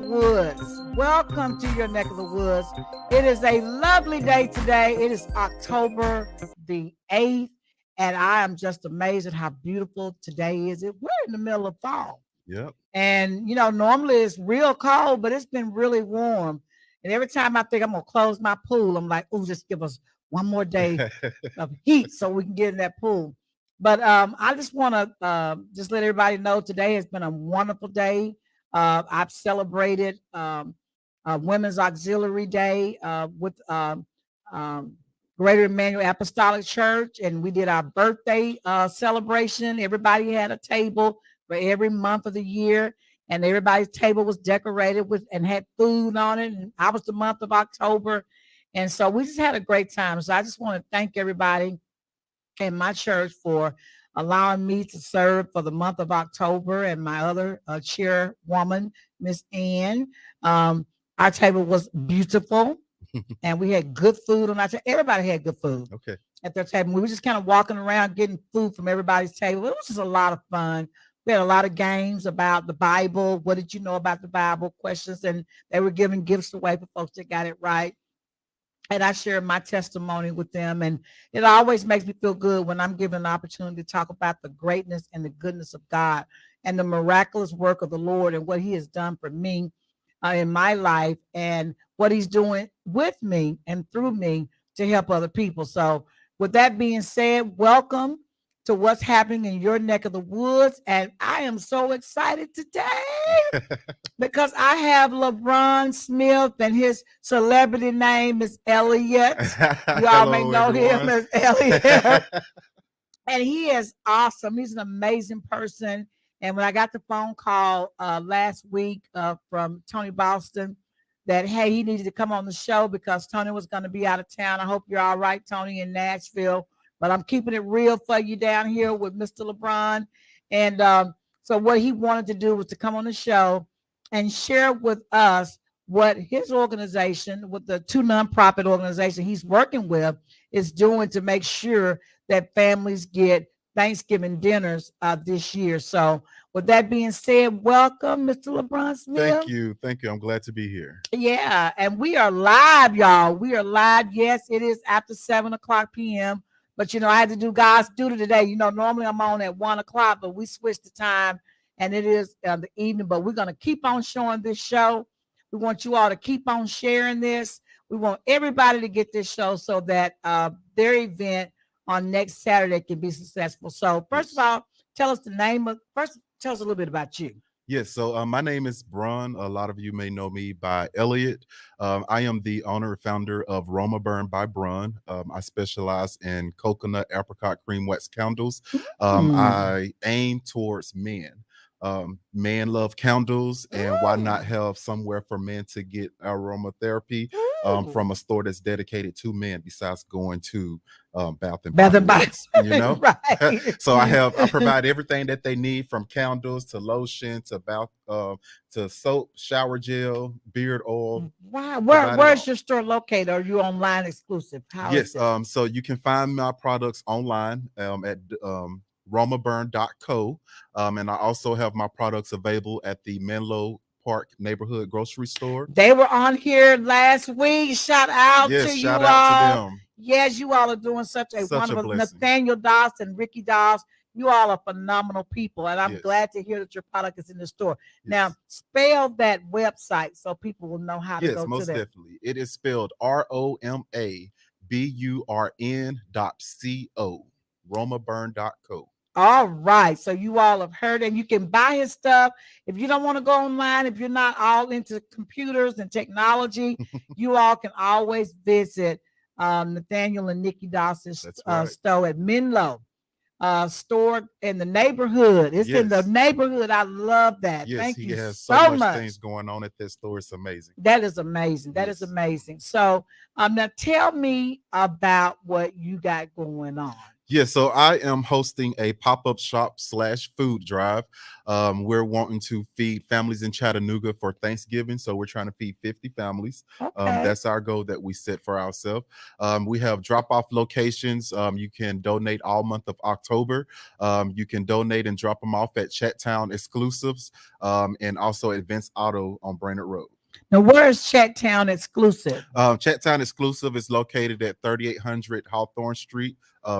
Woods. Welcome to your neck of the woods. It is a lovely day today. It is October the 8th, and I am just amazed at how beautiful today is. We're in the middle of fall. Yep. And, normally it's real cold, but it's been really warm. And every time I think I'm going to close my pool, I'm like, oh, just give us one more day of heat so we can get in that pool. But I just want to just let everybody know today has been a wonderful day. I've celebrated Women's Auxiliary Day with Greater Emmanuel Apostolic Church, and we did our birthday celebration. Everybody had a table for every month of the year, and everybody's table was decorated with and had food on it. And I was the month of October, and so we just had a great time. So I just want to thank everybody in my church for allowing me to serve for the month of October, and my other chairwoman, Miss Ann. Our table was beautiful, and we had good food on our table. Everybody had good food at their table. We were just kind of walking around getting food from everybody's table. It was just a lot of fun. We had a lot of games about the Bible. What did you know about the Bible? Questions, and they were giving gifts away for folks that got it right. And I share my testimony with them. And it always makes me feel good when I'm given an opportunity to talk about the greatness and the goodness of God and the miraculous work of the Lord and what he has done for me in my life and what he's doing with me and through me to help other people. So with that being said, welcome to what's happening in your neck of the woods. And I am so excited today because I have Lebron Smith, and his celebrity name is Elliot. You all may know him as Elliot. And he is awesome. He's an amazing person. And when I got the phone call last week from Tony Boston that, hey, he needed to come on the show because Tony was going to be out of town. I hope you're all right, Tony, in Nashville. But I'm keeping it real for you down here with Mr. Lebron. And so what he wanted to do was to come on the show and share with us what his organization, with the two nonprofit organizations he's working with, is doing to make sure that families get Thanksgiving dinners this year. So with that being said, welcome, Mr. Lebron Smith. Thank you. I'm glad to be here. Yeah, and we are live, y'all. We are live. Yes, it is after 7:00 p.m., but, I had to do God's duty today. Normally I'm on at 1:00, but we switched the time, and it is the evening. But we're going to keep on showing this show. We want you all to keep on sharing this. We want everybody to get this show so that their event on next Saturday can be successful. So first of all, tell us a little bit about you. Yes, so my name is Bron. A lot of you may know me by Elliot. I am the owner and founder of Roma Burn by Bron. I specialize in coconut apricot cream wax candles. I aim towards men. Men love candles, and why not have somewhere for men to get aromatherapy from a store that's dedicated to men besides going to Bath and Body Works, Right. So I provide everything that they need, from candles to lotion to bath to soap, shower gel, beard oil. Wow. Where's your store located? Are you online exclusive? Yes. So you can find my products online at romaburn.co. And I also have my products available at the Menlo Park neighborhood grocery store. They were on here last week. Shout out to you all. To them. Yes, you all are doing such a wonderful. Nathaniel Doss and Ricky Doss, you all are phenomenal people, and I'm glad to hear that your product is in the store. Yes. Now, spell that website so people will know how to go to that. Yes, most definitely. It is spelled ROMABURN.co, romaburn.co. All right. So you all have heard, and you can buy his stuff. If you don't want to go online, if you're not all into computers and technology, you all can always visit Nathaniel and Nikki Doss's store at Menlo store in the neighborhood. It's in the neighborhood. I love that. Yes, Thank you has so much. Things going on at this store. It's amazing. That is amazing. That is amazing. So Now tell me about what you got going on. Yeah, so I am hosting a pop-up shop slash food drive. We're wanting to feed families in Chattanooga for Thanksgiving, so we're trying to feed 50 families. Okay. That's our goal that we set for ourselves. We have drop-off locations. You can donate all month of October. You can donate and drop them off at Chattown Exclusives, and also Advance Auto on Brainerd Road. Now, where is Chattown exclusive? Chattown Exclusive is located at 3800 Hawthorne Street,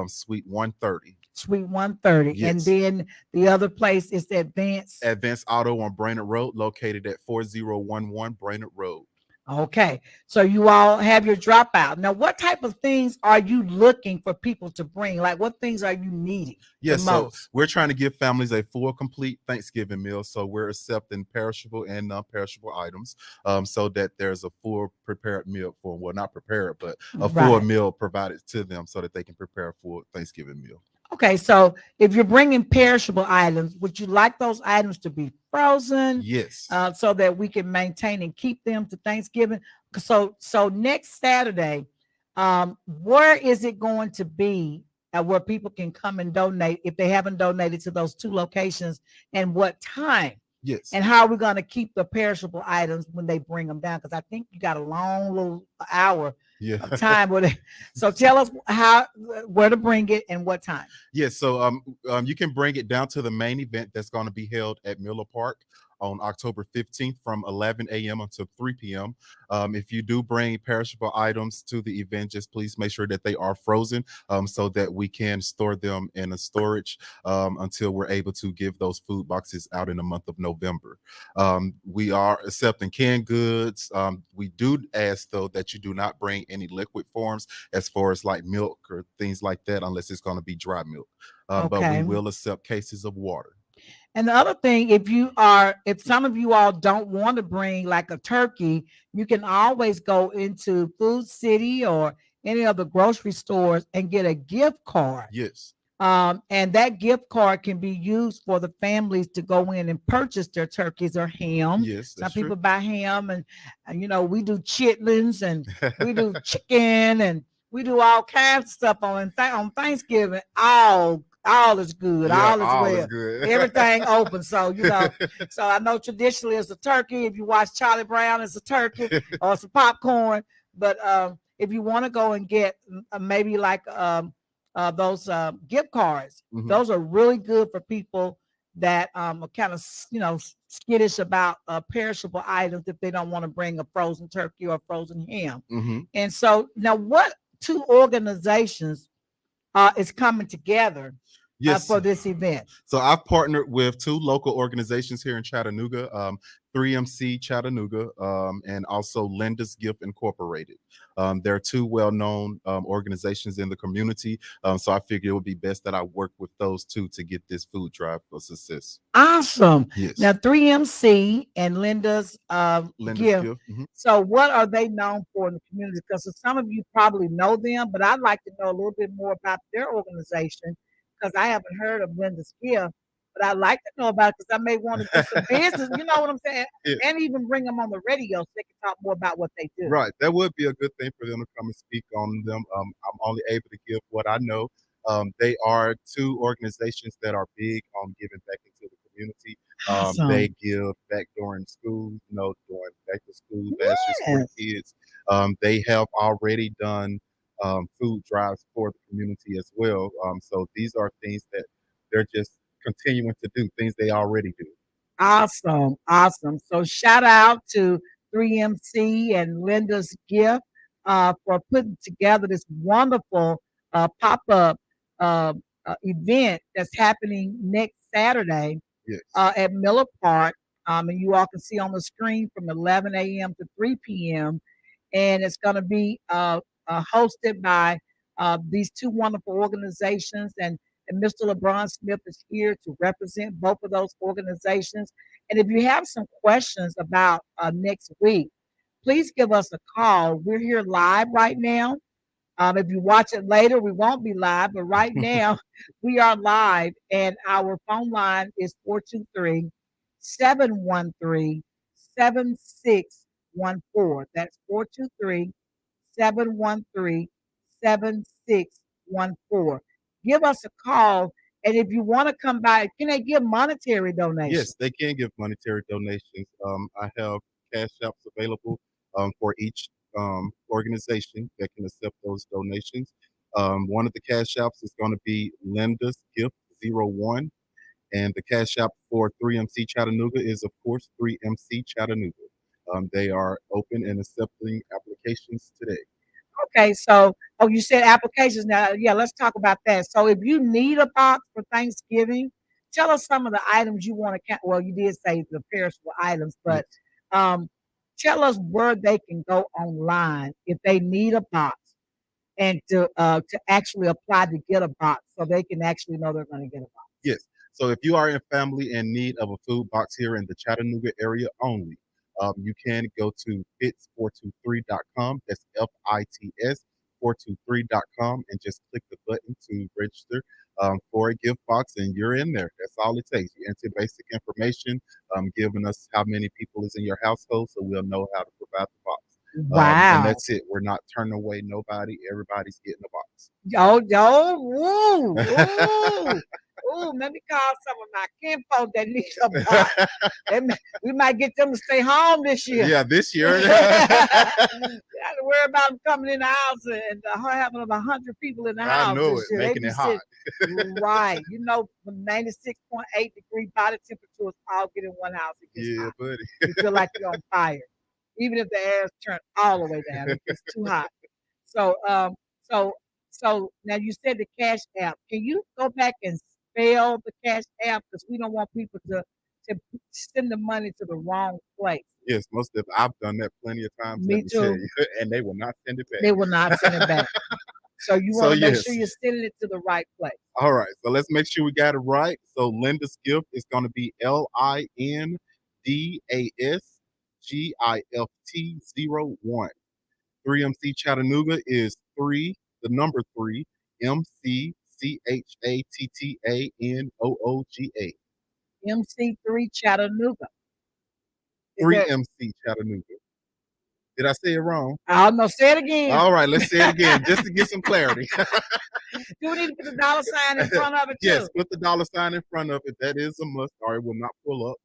Suite 130. Suite 130. And Yes. then the other place is the Advance. Advanced Auto on Brainerd Road, located at 4011 Brainerd Road. Okay. So you all have your dropout. Now, what type of things are you looking for people to bring? Like, what things are you needing the Yes, so most? we're trying to give families a full, complete Thanksgiving meal. So we're accepting perishable and non-perishable items, so that there's a full prepared meal for, well, not prepared, but a full Right. meal provided to them so that they can prepare a full Thanksgiving meal. Okay, so if you're bringing perishable items, would you like those items to be frozen, Yes. so that we can maintain and keep them to Thanksgiving? So next Saturday, where is it going to be, where people can come and donate if they haven't donated to those two locations, and what time? Yes. And how are we going to keep the perishable items when they bring them down? Because I think you got a long little hour Yeah. of time with it. So tell us where to bring it and what time. Yes, so you can bring it down to the main event that's going to be held at Miller Park on October 15th from 11 a.m. until 3 p.m. If you do bring perishable items to the event, just please make sure that they are frozen, so that we can store them in a storage, until we're able to give those food boxes out in the month of November. We are accepting canned goods. We do ask, though, that you do not bring any liquid forms as far as like milk or things like that, unless it's going to be dry milk. But we Okay. will accept cases of water. And the other thing, if some of you all don't want to bring like a turkey, you can always go into Food City or any of the grocery stores and get a gift card. Yes. And that gift card can be used for the families to go in and purchase their turkeys or ham. Yes, Some that's true. people buy ham, and we do chitlins, and we do chicken, and we do all kinds of stuff on Thanksgiving. All is good. Yeah, All is all is well. good. Everything open. So so I know traditionally it's a turkey. If you watch Charlie Brown, it's a turkey or some popcorn. But if you want to go and get maybe like those gift cards. Mhm. Those are really good for people that are kind of skittish about perishable items if they don't want to bring a frozen turkey or a frozen ham. Mhm. And so now, what two organizations is coming together Yes. for this event? So I've partnered with two local organizations here in Chattanooga, 3MC Chattanooga, and also Linda's Gift Incorporated. They're two well-known organizations in the community, so I figured it would be best that I work with those two to get this food drive a success. Awesome. Yes. Now, 3MC and Linda's Linda's Gift. Gift. Mhm. So, what are they known for in the community? Because some of you probably know them, but I'd like to know a little bit more about their organization because I haven't heard of Linda's Gift. But I'd like to know about it because I may want to do some business. You know what I'm saying? Yeah. And even bring them on the radio so they can talk more about what they do. Right. That would be a good thing for them to come and speak on them. I'm only able to give what I know. They are two organizations that are big on giving back into the community. They Awesome. give back during school, during back to school bashes for the Yes. kids. They have already done food drives for the community as well. So these are things that they're just continuing to do, things they already do. Awesome, awesome. So shout out to 3MC and Linda's Gift for putting together this wonderful pop-up event that's happening next Saturday Yes. at Miller Park. And you all can see on the screen from 11 a.m. to 3 p.m. And it's going to be hosted by these two wonderful organizations. And Mr. Lebron Smith is here to represent both of those organizations. And if you have some questions about next week, please give us a call. We're here live right now. If you watch it later, we won't be live, but right now we are live, and our phone line is 423-713-7614. That's 423 713-7614. Give us a call. And if you want to come by, can they give monetary donations? Yes, they can give monetary donations. I have cash apps available for each organization that can accept those donations. One of the cash apps is going to be Linda's Gift 01, and the cash app for 3MC Chattanooga is, of course, 3MC Chattanooga. They are open and accepting applications today. Okay, so you said applications. Now, yeah, let's talk about that. So if you need a box for Thanksgiving, tell us some of the items you want to. Well, you did say the perishable items, but Yes. um, tell us where they can go online if they need a box and to actually apply to get a box, so they can actually know they're going to get a box. Yes. So if you are in family in need of a food box here in the Chattanooga area only, you can go to fits423.com. That's FITS 423.com and just click the button to register for a gift box, and you're in there. That's all it takes. You enter basic information, giving us how many people is in your household, so we'll know how to provide the box. And Wow. that's it. We're not turning away nobody. Everybody's getting a box. Yo, woo, ooh, ooh. Let me call some of my kinfolk that need a box. We might get them to stay home this year. Yeah, this year. You have to worry about them coming in the house and having 100 people in the I house know this it, year. They making be it hot. sitting right. You know, from 96.8 degree body temperatures all get in one house. It gets Yeah, hot. buddy. You feel like you're on fire, even if the air's turned all the way down. It gets too hot. So, so, so now you said the Cash App. Can you go back and spell the Cash App, because we don't want people to send the money to the wrong place. Yes, most of I've done that plenty of times. Let Me me tell too. you, and they will not send it They will not send it back. back. So you So want to make sure yes. you're sending it to the right place. All right. So let's make sure we got it right. So Linda's gift is going to be LINDASGIFT 01. 3MC Chattanooga is three, the number three, MCCHATTANOOGA. MC3 Chattanooga. Is Three there? MC Chattanooga. Did I say it wrong? I don't know. Say it again. All right, let's say it again just to get some clarity. Do we need to put the dollar sign in front of it Yes, too? put the dollar sign in front of it. That is a must, or it will not pull up.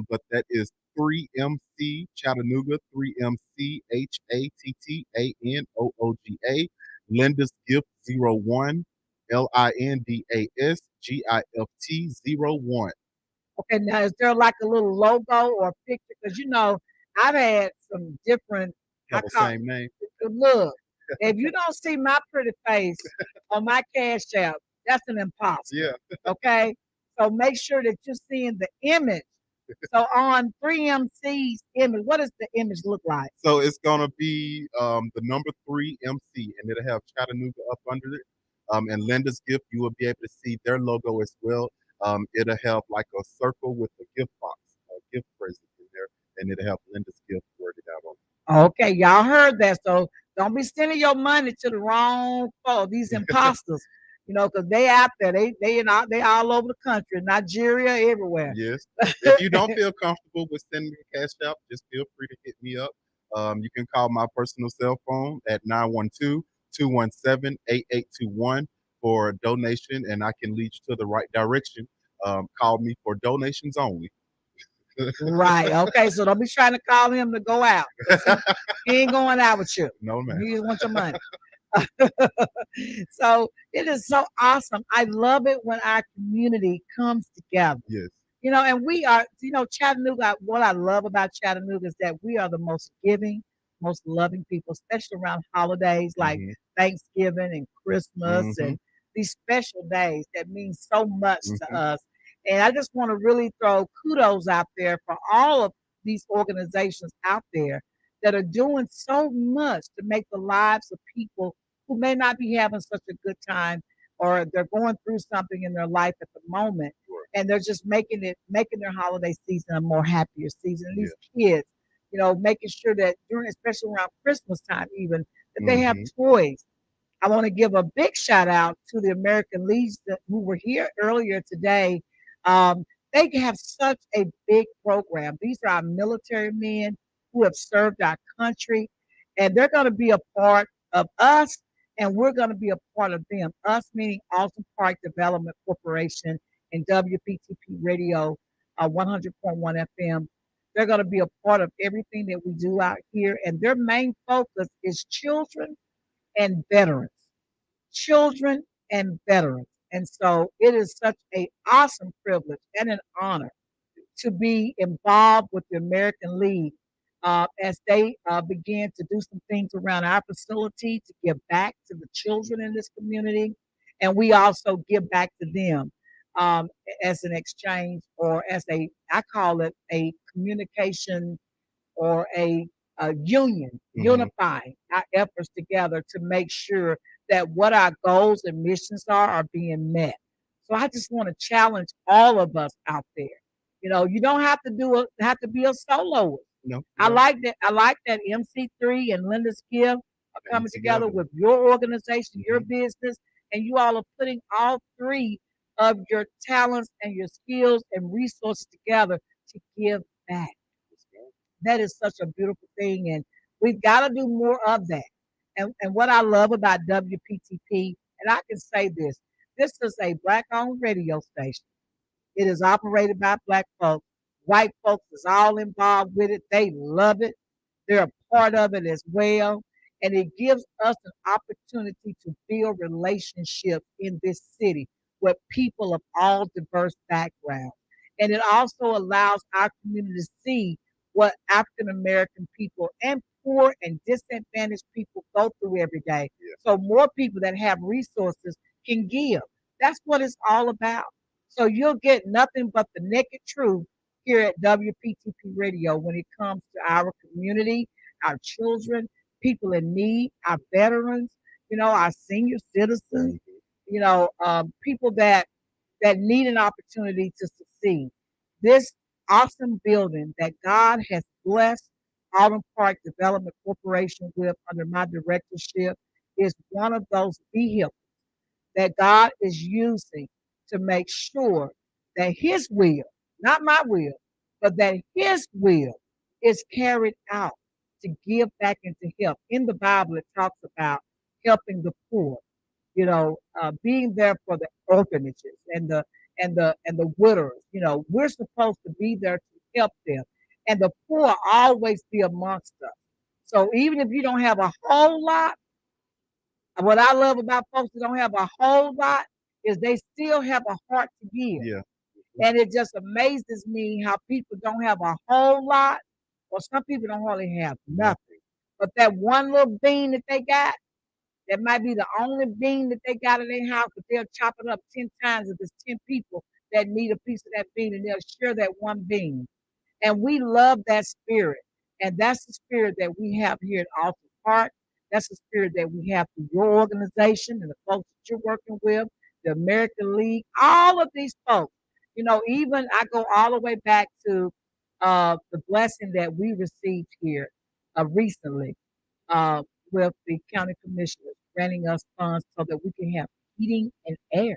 But that is 3MC Chattanooga, 3MCHATTANOOGA. Linda's Gift 01, LINDASGIFT 01. Okay, now is there like a little logo or picture? Because I've had some different. I Have the call same name. look. If you don't see my pretty face on my Cash App, that's an imposter. Yeah. Okay, so make sure that you're seeing the image. So on 3MC's image, what does the image look like? So it's gonna be the number 3MC, and it'll have Chattanooga up under it. And Linda's Gift, you will be able to see their logo as well. It'll have like a circle with a gift box, a gift present in there, and it'll have Linda's Gift worded out on it. Okay, y'all heard that. So don't be sending your money to the wrong folks, these imposters. Because they out there, they all over the country, Nigeria, everywhere. Yes. If you don't feel comfortable with sending a cash out, just feel free to hit me up. You can call my personal cell phone at 912-217-8821 for a donation, and I can lead you to the right direction. Call me for donations only. Right. Okay. So don't be trying to call him to go out. He ain't going out with you. No, man. He just wants your money. So it is so awesome. I love it when our community comes together. Yes. And we are, Chattanooga. What I love about Chattanooga is that we are the most giving, most loving people, especially around holidays like Mm-hmm. Thanksgiving and Christmas Mm-hmm. and these special days that mean so much to Mm-hmm. us. And I just want to really throw kudos out there for all of these organizations out there that are doing so much to make the lives of people who may not be having such a good time, or they're going through something in their life at the moment, Sure. and they're just making their holiday season a more happier season. And Yeah. these kids, making sure that during, especially around Christmas time, even, that they have Mm-hmm. toys. I want to give a big shout out to the American Legion who were here earlier today. Um, they have such a big program. These are our military men who have served our country, and they're going to be a part of us, and we're going to be a part of them. Us meaning Awesome Park Development Corporation and WPTP Radio 100.1 FM. They're going to be a part of everything that we do out here, and their main focus is children and veterans. Children and veterans. And so it is such a awesome privilege and an honor to be involved with the American League as they begin to do some things around our facility to give back to the children in this community. And we also give back to them um, as an exchange or as I call it a communication or a union, Mhm. unifying our efforts together to make sure that what our goals and missions are being met. So I just want to challenge all of us out there. You know, you don't have to have to be a soloist. No, you I don't. like that. I like that MC3 and Linda's Gift are Band coming together together. with your organization, your Mhm. business, and you all are putting all three of your talents and your skills and resources together to give back. That is such a beautiful thing, and we've got to do more of that. And what I love about WPTP, and I can say this is a black-owned radio station. It is operated by black folks. White folks is all involved with it. They love it. They're a part of it as well. And it gives us an opportunity to build relationships in this city with people of all diverse backgrounds. And it also allows our community to see what African American people and poor and disadvantaged people go through every day. Yeah. So more people that have resources can give. That's what it's all about. So you'll get nothing but the naked truth here at WPTP Radio when it comes to our community, our children, people in need, our veterans, our senior citizens, Mhm. people that need an opportunity to succeed. This awesome building that God has blessed Autumn Park Development Corporation with under my directorship is one of those vehicles that God is using to make sure that His will, not my will, but that His will is carried out to give back and to help. In the Bible, it talks about helping the poor, being there for the orphanages and the widowers. We're supposed to be there to help them, and the poor always be amongst us. So even if you don't have a whole lot, what I love about folks that don't have a whole lot is they still have a heart to give. Yeah. And it just amazes me how people don't have a whole lot, or some people don't hardly have No. nothing. But that one little bean that they got, that might be the only bean that they got in their house, but they'll chop it up 10 times if there's 10 people that need a piece of that bean, and they'll share that one bean. And we love that spirit. And that's the spirit that we have here at Alton Park. That's the spirit that we have through your organization and the folks that you're working with, the American League, all of these folks. Even I go all the way back to the blessing that we received here recently uh, with the county commissioners granting us funds so that we can have heating and air.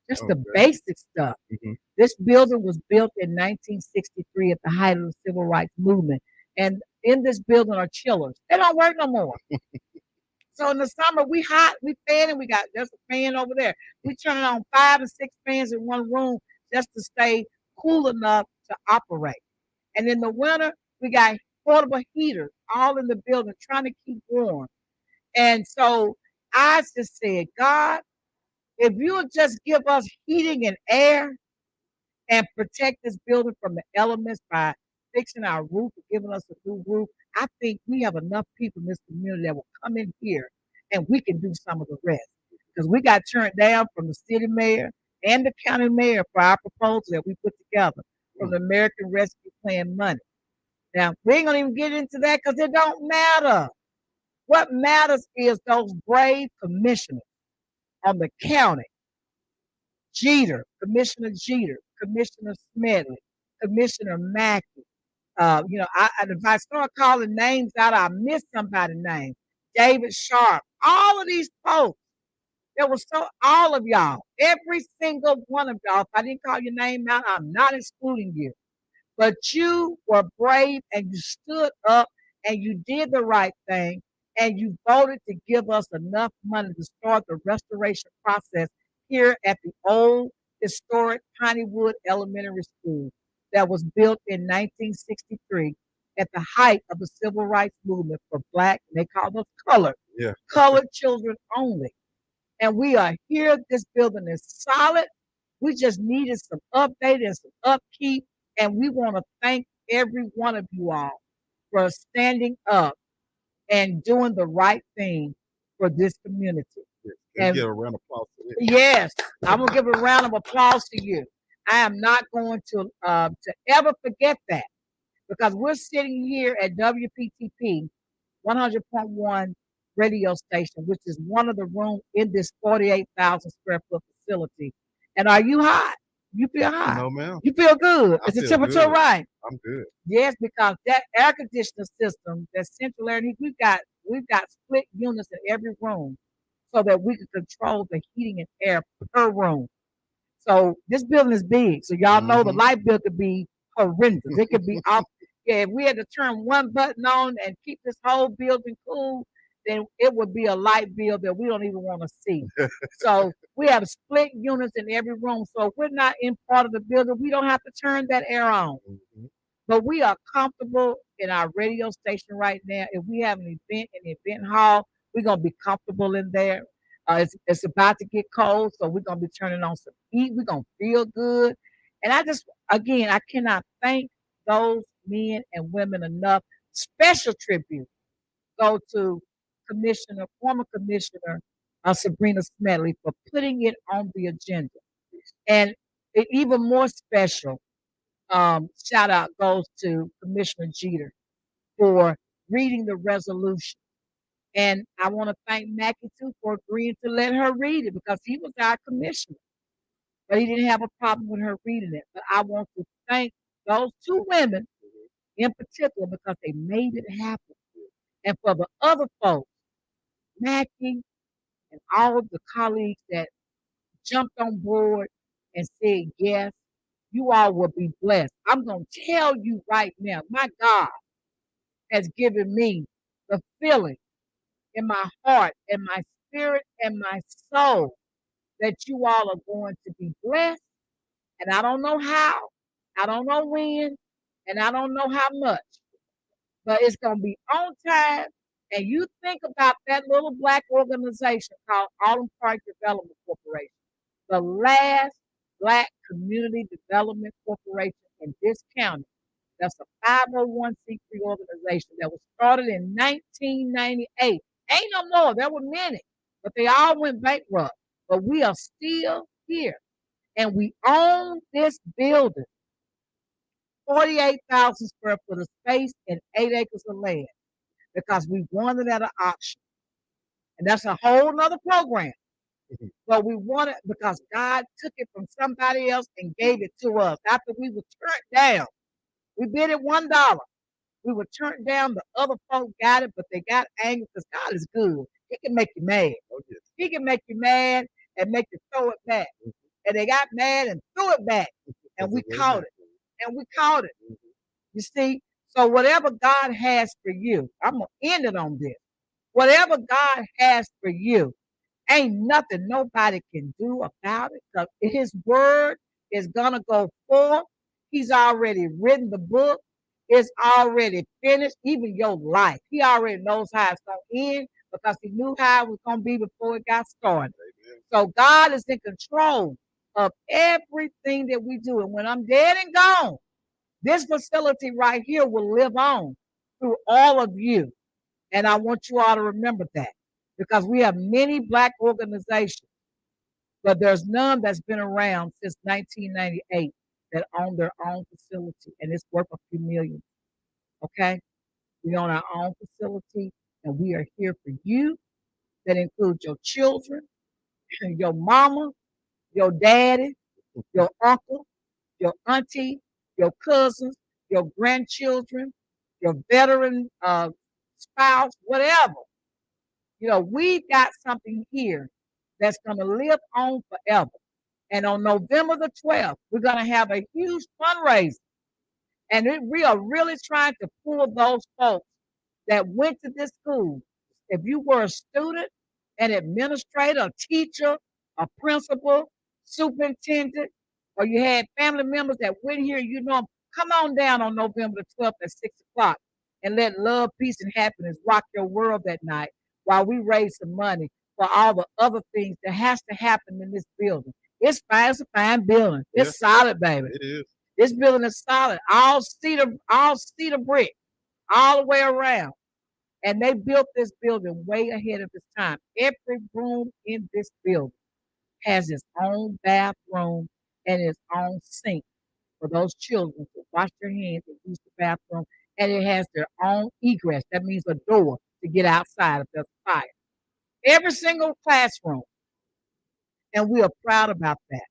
Just the Okay. basic stuff. Mhm. This building was built in 1963 at the height of the civil rights movement. And in this building are chillers. They don't work no more. So in the summer, we hot, we fan, and we got there's a fan over there. We turn it on 5 and 6 fans in one room just to stay cool enough to operate. And in the winter, we got portable heaters all in the building trying to keep warm. And so I just said, God, if you would just give us heating and air, and protect this building from the elements by fixing our roof and giving us a new roof. I think we have enough people in this community that will come in here and we can do some of the rest. Because we got turned down from the city mayor and the county mayor for our proposal that we put together from Mm. the American Rescue Plan money. Now, we ain't gonna even get into that because it don't matter. What matters is those brave commissioners on the county, Jeter, Commissioner Smedley, Commissioner Mackey. If I start calling names out, I miss somebody's name. David Sharp, all of these folks. There was all of y'all, every single one of y'all. If I didn't call your name out, I'm not excluding you. But you were brave and you stood up and you did the right thing. and you voted to give us enough money to start the restoration process here at the old historic Pineywood Elementary School that was built in 1963 at the height of the civil rights movement for black, and they call us Yeah. colored children only. And we are here. This building is solid. We just needed some update and some upkeep. And we want to thank every one of you all for standing up and doing the right thing for this community. Yes. Let's And get a round of applause for it. yes, I'm gonna give a round of applause to you. I am not going to ever forget that because we're sitting here at WPTP 100.1 radio station, which is one of the rooms in this 48,000 square foot facility. And are you hot? You feel hot? No, ma'am. You feel good? I Is the feel temperature good. right? I'm good. Yes, because that air conditioner system, that central air, we've got split units in every room so that we can control the heating and air per room. So this building is big. So y'all know the Mhm. light bill could be horrendous. It could be off. Yeah, if we had to turn one button on and keep this whole building cool, then it would be a light bill that we don't even want to see. So we have split units in every room. So if we're not in part of the building, we don't have to turn that air on. Mhm. But we are comfortable in our radio station right now. If we have an event in the event hall, we're gonna be comfortable in there. It's about to get cold, so we're gonna be turning on some heat. We're gonna feel good. And again, I cannot thank those men and women enough. Special tribute go to former Commissioner Sabrina Smedley for putting it on the agenda. And even more special shout out goes to Commissioner Jeter for reading the resolution. And I want to thank Mackie too for agreeing to let her read it because he was our commissioner, but he didn't have a problem with her reading it. But I want to thank those two women in particular because they made it happen. And for the other folks, Mackie and all of the colleagues that jumped on board and said yes, you all will be blessed. I'm going to tell you right now, my God has given me the feeling in my heart and my spirit and my soul that you all are going to be blessed. And I don't know how, I don't know when, and I don't know how much, but it's going to be on time. And you think about that little black organization called Autumn Park Development Corporation, the last black community development corporation in this county. That's a 501c3 organization that was started in 1998. Ain't no more. There were many, but they all went bankrupt. But we are still here, and we own this building, 48,000 square foot of space and 8 acres of land because we won it at an auction. And that's a whole nother program. But we won it because God took it from somebody else and gave it to us after we were turned down. We bid it $1. We were turned down. The other folk got it, but they got angry because God is good. He can make you mad. Oh, yes. He can make you mad and make you throw it back. Mhm. And they got mad and threw it back. And we caught it. And we caught it. Mhm. You see? So whatever God has for you, I'm going to end it on this. Whatever God has for you, ain't nothing nobody can do about it because his word is going to go forth. He's already written the book. It's already finished, even your life. He already knows how it's going to end because he knew how it was going to be before it got started. Amen. So God is in control of everything that we do. And when I'm dead and gone, this facility right here will live on through all of you. And I want you all to remember that because we have many black organizations, but there's none that's been around since 1998 that own their own facility, and it's worth a few million. Okay? We own our own facility, and we are here for you. That includes your children, your mama, your daddy, your uncle, your auntie, your cousins, your grandchildren, your veteran spouse, whatever. We've got something here that's going to live on forever. And on November the 12th, we're going to have a huge fundraiser. And we are really trying to pull those folks that went to this school, If you were a student, an administrator, a teacher, a principal, superintendent, or you had family members that went here, you know, come on down on November the 12th at 6 o'clock and let love, peace, and happiness rock your world that night while we raise some money for all the other things that has to happen in this building. It's fine, it's a fine building. Yeah, It's solid, baby. it is. This building is solid, all cedar brick, all the way around. And they built this building way ahead of its time. Every room in this building has its own bathroom and its own sink for those children to wash their hands and use the bathroom. And it has their own egress. That means a door to get outside if there's a fire. Every single classroom. And we are proud about that.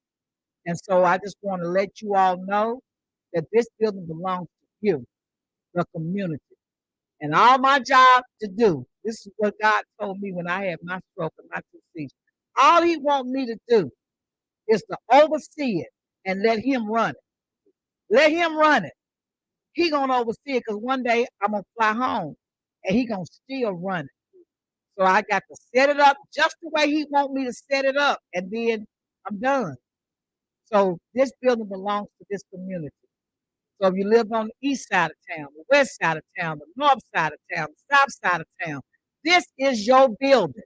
And so I just want to let you all know that this building belongs to you, the community. And all my job to do, this is what God told me when I had my stroke and my two seizures. All He wants me to do is to oversee it and let Him run it. Let Him run it. He gonna oversee it because one day I'm gonna fly home and He gonna still run it. So I got to set it up just the way He want me to set it up, and then I'm done. So this building belongs to this community. So if you live on the east side of town, the west side of town, the north side of town, the south side of town, this is your building.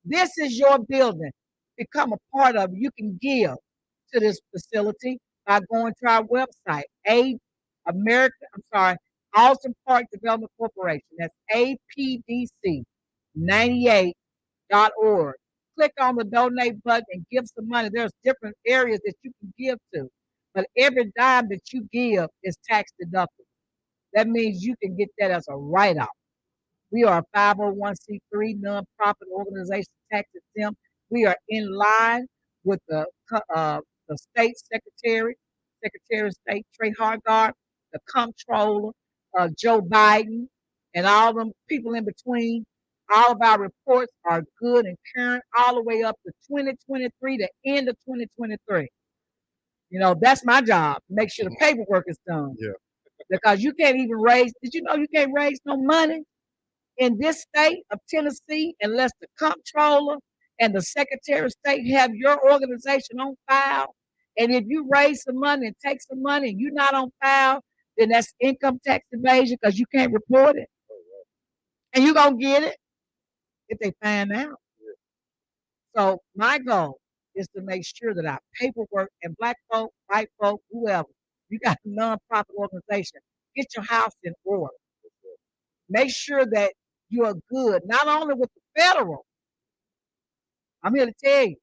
This is your building. Become a part of it. You can give to this facility by going to our website, Awesome Park Development Corporation. That's APDC98.org. Click on the donate button and give some money. There's different areas that you can give to, but every dime that you give is tax deductible. That means you can get that as a write off. We are a 501c3 nonprofit organization, tax exempt. We are in line with the state Secretary of State Trey Hargard, the comptroller, Joe Biden, and all them people in between. All of our reports are good and current all the way up to 2023, the end of 2023. You know, that's my job. Make sure the paperwork is done. Yeah. Because you can't even raise, did you know you can't raise no money in this state of Tennessee unless the comptroller and the Secretary of State have your organization on file? And if you raise some money and take some money and you're not on file, then that's income tax evasion because you can't report it. And you're going to get it if they find out. So my goal is to make sure that our paperwork and black folk, white folk, whoever, you got a nonprofit organization, get your house in order. Make sure that you are good, not only with the federal, I'm here to tell you,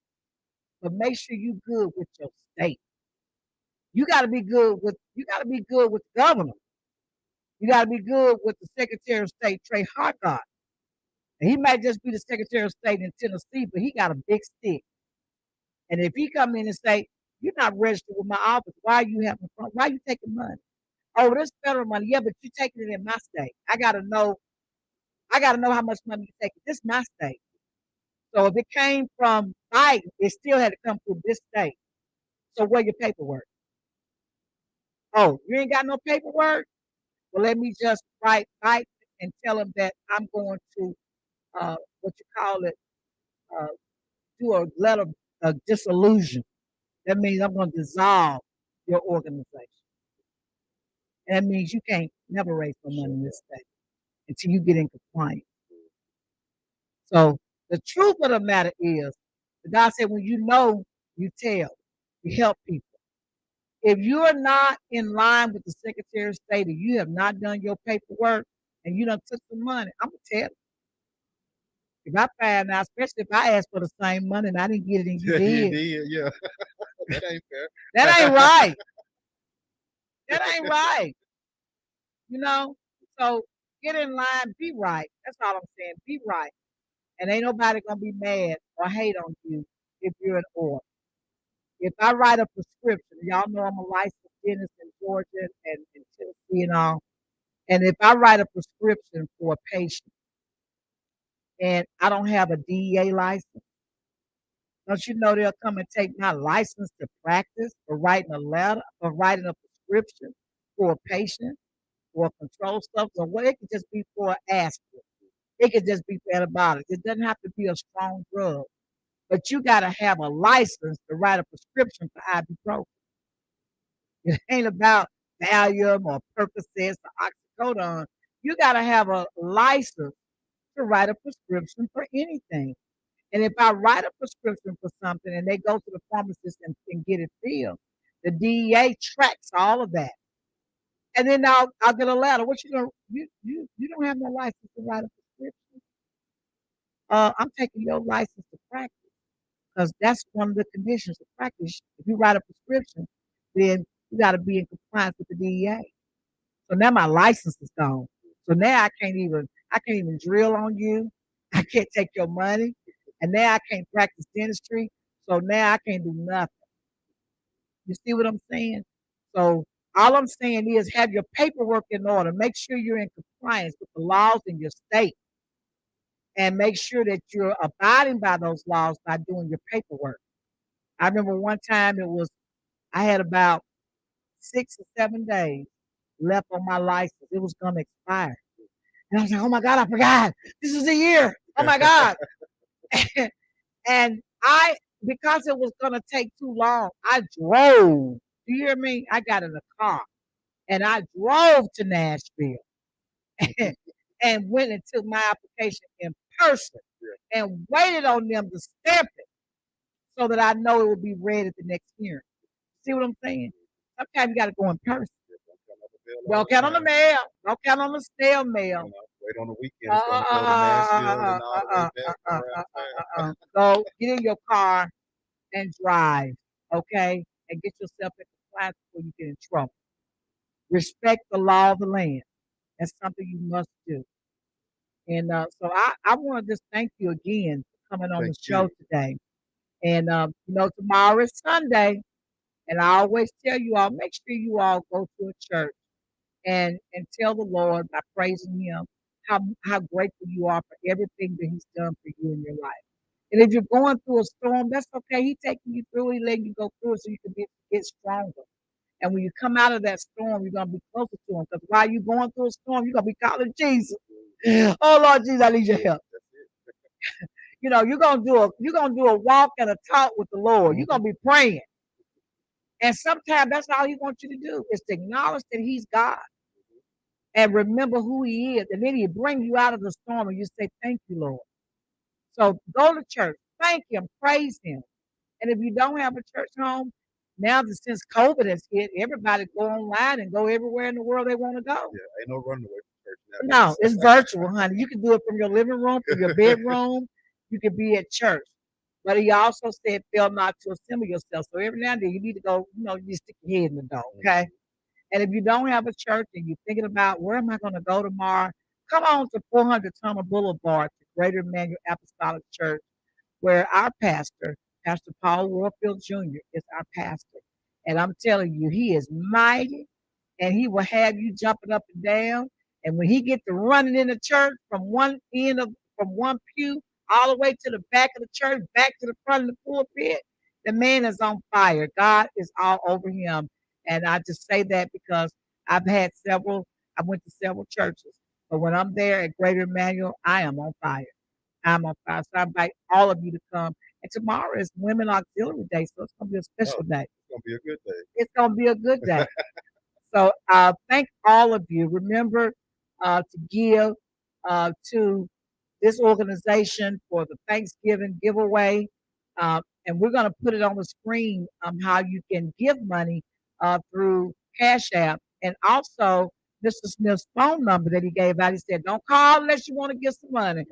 but make sure you good with your state. You got to be good with the governor. You got to be good with the Secretary of State, Trey Hargard. And he might just be the Secretary of State in Tennessee, but he got a big stick. And if he come in and say, "You're not registered with my office, why are you having fun? Why are you taking money? Oh, this federal money. Yeah, but you're taking it in my state. I gotta know how much money you're taking. This is my state. So if it came from Biden, it still had to come through this state. So where your paperwork? Oh, you ain't got no paperwork? Well, let me just write Biden and tell him that I'm going to what you call it, uh, do a letter of dissolution. That means I'm going to dissolve your organization. And that means you can't never raise no money in this state until you get in compliance. So the truth of the matter is, God said, when you know, you tell, you help people. If you're not in line with the Secretary of State, and you have not done your paperwork, and you done took some money, I'm gonna tell you. If I find out, especially if I ask for the same money and I didn't get it and you You did, did, yeah. That ain't fair. that ain't right. That ain't right. You know? So get in line, be right. That's all I'm saying. Be right. And ain't nobody gonna be mad or hate on you if you're in order. If I write a prescription, y'all know I'm a licensed dentist in Georgia and Tennessee and all. And if I write a prescription for a patient and I don't have a DEA license, don't you know they'll come and take my license to practice for writing a letter, for writing a prescription for a patient or control substance, or what it could just be for an aspirin. It could just be for antibiotics. It doesn't have to be a strong drug, but you got to have a license to write a prescription for ibuprofen. It ain't about Valium or Percocets or oxycodone. You got to have a license to write a prescription for anything. And if I write a prescription for something and they go to the pharmacist and get it filled, the DEA tracks all of that. And then I'll get a letter. What you gonna you don't have no license to write a prescription. I'm taking your license to practice because that's one of the conditions of practice. If you write a prescription, then you got to be in compliance with the DEA. So now my license is gone. So now I can't even drill on you. I can't take your money, and now I can't practice dentistry. So now I can't do nothing. You see what I'm saying? So all I'm saying is have your paperwork in order. Make sure you're in compliance with the laws in your state, and make sure that you're abiding by those laws by doing your paperwork. I remember one time I had about 6 or 7 days left on my license. It was gonna expire. And I was like, oh my God, I forgot. This is the year. Oh my God. And because it was going to take too long, I drove. Do you hear me? I got in a car and I drove to Nashville and went and took my application in person and waited on them to stamp it so that I know it would be read at the next hearing. See what I'm saying? Sometimes you got to go in person. Don't count on the mail. Don't count on the snail mail. Wait on the weekends. Gonna go to Nashville and all the way back around town. Go get in your car and drive, okay? And get yourself in compliance before you get in trouble. Respect the law of the land. That's something you must do. And so I want to just thank you again for coming on Thank the show you. today. And tomorrow is Sunday, and I always tell you all, make sure you all go to a church and tell the Lord by praising Him how grateful you are for everything that He's done for you in your life. And if you're going through a storm, that's okay. He's taking you through. He letting you go through it so you can get stronger. And when you come out of that storm, you're gonna be closer to Him. Because while you're going through a storm, you're gonna be calling Jesus. Oh Lord Jesus, I need your help. You're gonna do a walk and a talk with the Lord. You're gonna be praying. And sometimes that's all He wants you to do is to acknowledge that He's God and remember who He is. And then He bring you out of the storm and you say, thank you, Lord. So go to church, thank Him, praise Him. And if you don't have a church home, now that since COVID has hit, everybody go online and go everywhere in the world they want to go. Yeah, ain't no running away from church No, nowadays. it's virtual, honey. You can do it from your living room, from your bedroom. You can be at church. But He also said, fail not to assemble yourself. So every now and then you need to go, you need to stick your head in the door, okay? And if you don't have a church and you're thinking about where am I going to go tomorrow, come on to 400 Summer Boulevard to Greater Emmanuel Apostolic Church, where our pastor, Pastor Paul Warfield Jr., is our pastor. And I'm telling you, he is mighty and he will have you jumping up and down. And when he gets to running in the church from one pew all the way to the back of the church, back to the front of the pulpit, the man is on fire. God is all over him. And I just say that because I went to several churches. But when I'm there at Greater Emmanuel, I am on fire. I'm on fire. So I invite all of you to come. And tomorrow is Women Auxiliary Day, so it's going to be a Oh, special day. it's gonna be a good day. It's going to be a good day. So thank all of you. Remember to give to this organization for the Thanksgiving giveaway. And we're going to put it on the screen how you can give money through Cash App. And also, Mr. Smith's phone number that he gave out. He said, don't call unless you want to get some money.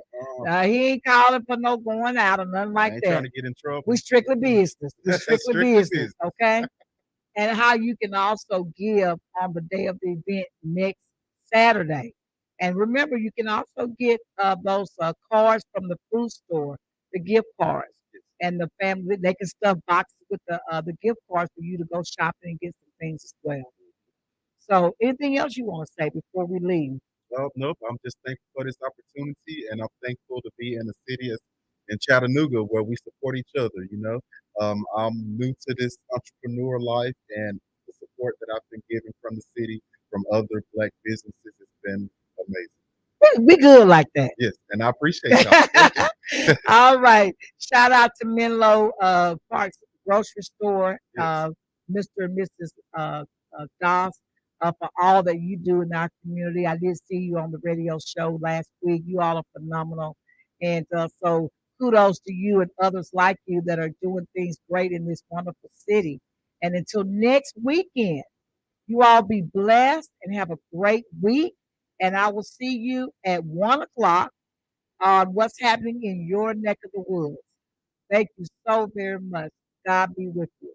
He ain't calling for no going out or nothing I like ain't that. trying to get in trouble. We strictly business. We strictly Strictly business, business. okay? And how you can also give on the day of the event next Saturday. And remember, you can also get those cards from the food store, the gift cards, and the family. They can stuff boxes with the gift cards for you to go shopping and get some things as well. So, anything else you want to say before we leave? Nope. I'm just thankful for this opportunity, and I'm thankful to be in a city in Chattanooga where we support each other. I'm new to this entrepreneur life, and the support that I've been given from the city, from other Black businesses, has been amazing. We good like that. Yes, and I appreciate y'all. Thank you. All right. Shout out to Menlo Parks Grocery Store, Yes. Mr. and Mrs. Goss, for all that you do in our community. I did see you on the radio show last week. You all are phenomenal. And so kudos to you and others like you that are doing things great in this wonderful city. And until next weekend, you all be blessed and have a great week. And I will see you at 1 o'clock on what's happening in your neck of the woods. Thank you so very much. God be with you.